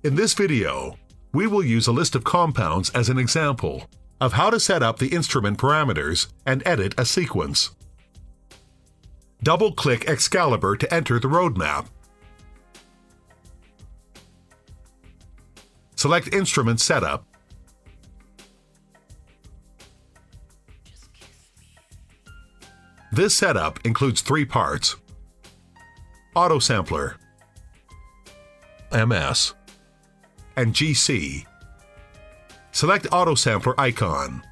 In this video, we will use a list of compounds as an example of how to set up the instrument parameters and edit a sequence. Double-click Excalibur to enter the roadmap. Select Instrument Setup. This setup includes 3 parts: Auto Sampler, MS, and GC. Select Auto Sampler icon.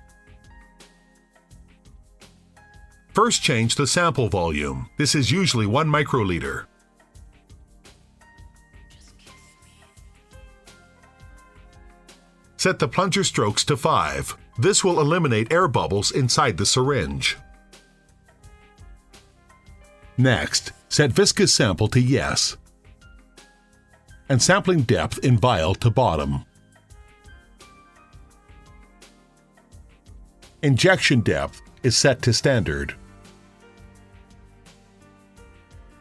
First, change the sample volume. This is usually 1 microliter. Set the plunger strokes to 5. This will eliminate air bubbles inside the syringe. Next, set viscous sample to yes and sampling depth in vial to bottom. Injection depth is set to standard.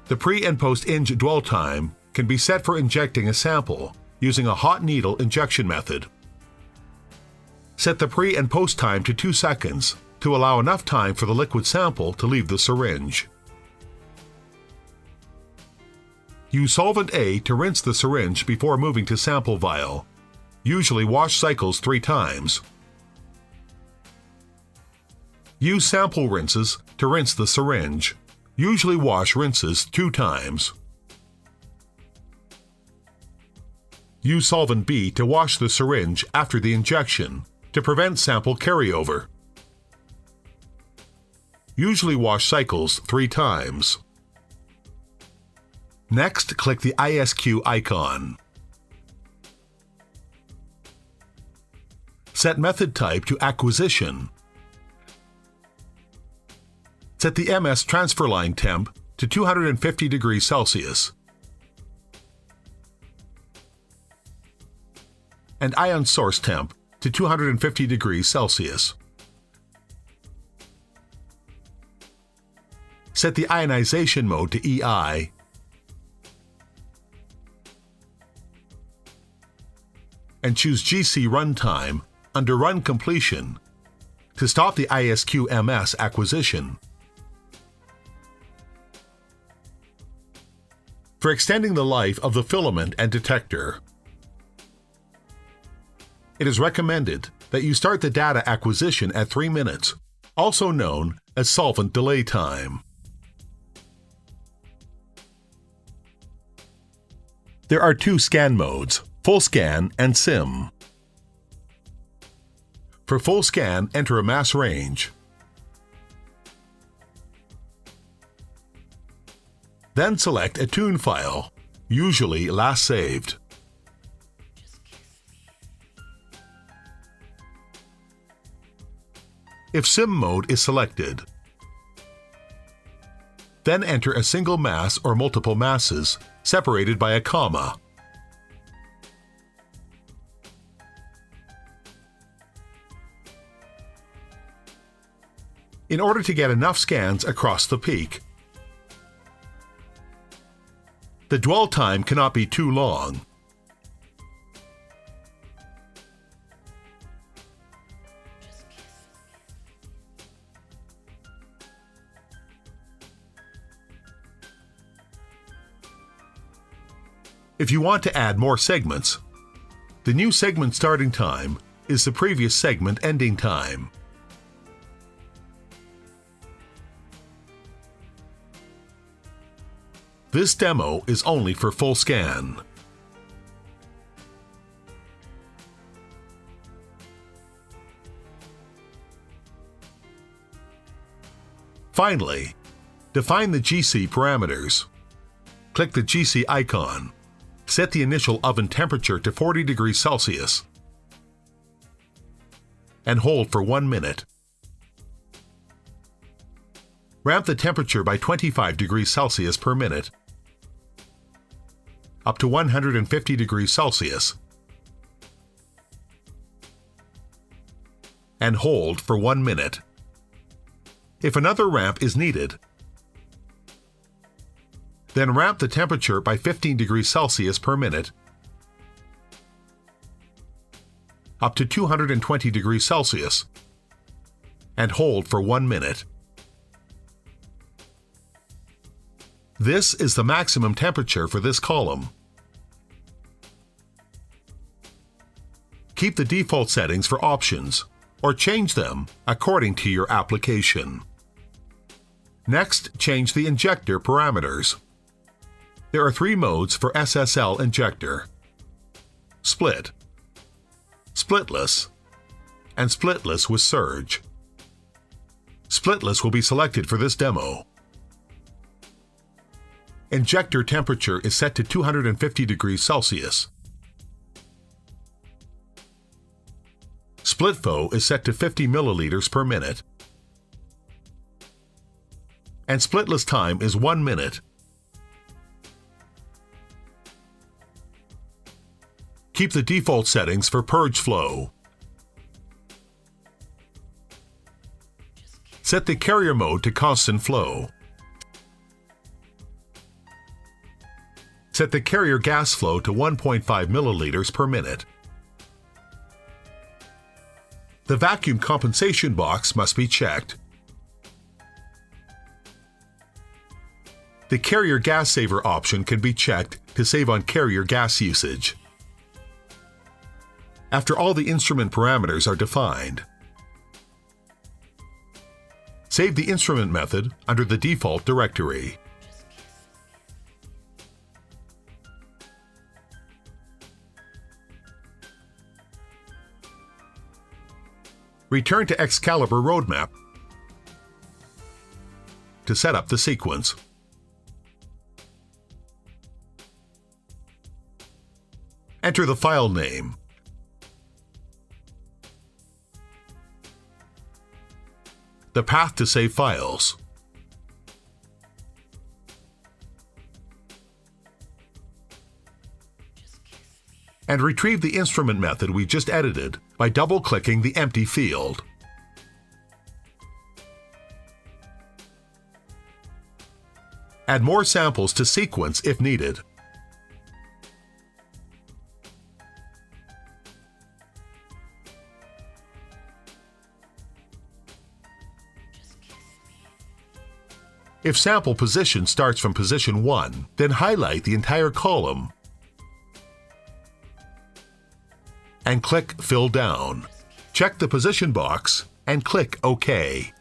The pre- and post-inj dwell time can be set for injecting a sample using a hot needle injection method. Set the pre- and post time to 2 seconds to allow enough time for the liquid sample to leave the syringe. Use solvent A to rinse the syringe before moving to sample vial. Usually wash cycles 3 times. Use sample rinses to rinse the syringe. Usually wash rinses 2 times. Use solvent B to wash the syringe after the injection to prevent sample carryover. Usually wash cycles 3 times. Next, click the ISQ icon. Set method type to acquisition. Set the MS transfer line temp to 250 degrees Celsius and ion source temp to 250 degrees Celsius. Set the ionization mode to EI and choose GC runtime under Run Completion to stop the ISQ-MS acquisition. For extending the life of the filament and detector, it is recommended that you start the data acquisition at 3 minutes, also known as solvent delay time. There are 2 scan modes: Full Scan and SIM. For full scan, enter a mass range. Then select a tune file, usually last saved. If SIM mode is selected, then enter a single mass or multiple masses separated by a comma. In order to get enough scans across the peak, the dwell time cannot be too long. If you want to add more segments, the new segment starting time is the previous segment ending time. This demo is only for full scan. Finally, define the GC parameters. Click the GC icon. Set the initial oven temperature to 40 degrees Celsius and hold for 1 minute. Ramp the temperature by 25 degrees Celsius per minute up to 150 degrees Celsius and hold for 1 minute. If another ramp is needed, then ramp the temperature by 15 degrees Celsius per minute up to 220 degrees Celsius and hold for 1 minute. This is the maximum temperature for this column. Keep the default settings for options, or change them according to your application. Next, change the injector parameters. There are 3 modes for SSL injector: split, splitless, and splitless with surge. Splitless will be selected for this demo. Injector temperature is set to 250 degrees Celsius. Split flow is set to 50 milliliters per minute. And splitless time is 1 minute. Keep the default settings for purge flow. Set the carrier mode to constant flow. Set the carrier gas flow to 1.5 milliliters per minute. The vacuum compensation box must be checked. The carrier gas saver option can be checked to save on carrier gas usage. After all the instrument parameters are defined, save the instrument method under the default directory. Return to Excalibur Roadmap to set up the sequence. Enter the file name. The path to save files. And retrieve the instrument method we just edited by double-clicking the empty field. Add more samples to sequence if needed. If sample position starts from position 1, then highlight the entire column and click Fill Down. Check the position box and click OK.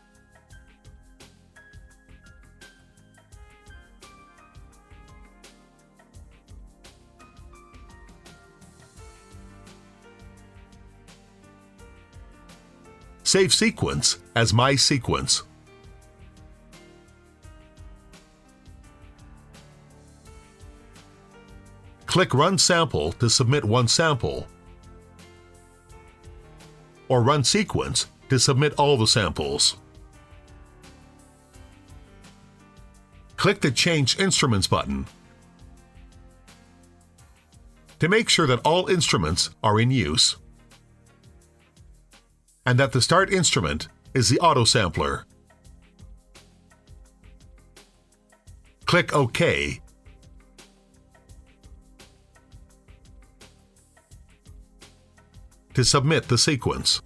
Save sequence as My Sequence. Click Run Sample to submit one sample, or Run Sequence to submit all the samples. Click the Change Instruments button to make sure that all instruments are in use and that the start instrument is the auto sampler. Click OK to submit the sequence.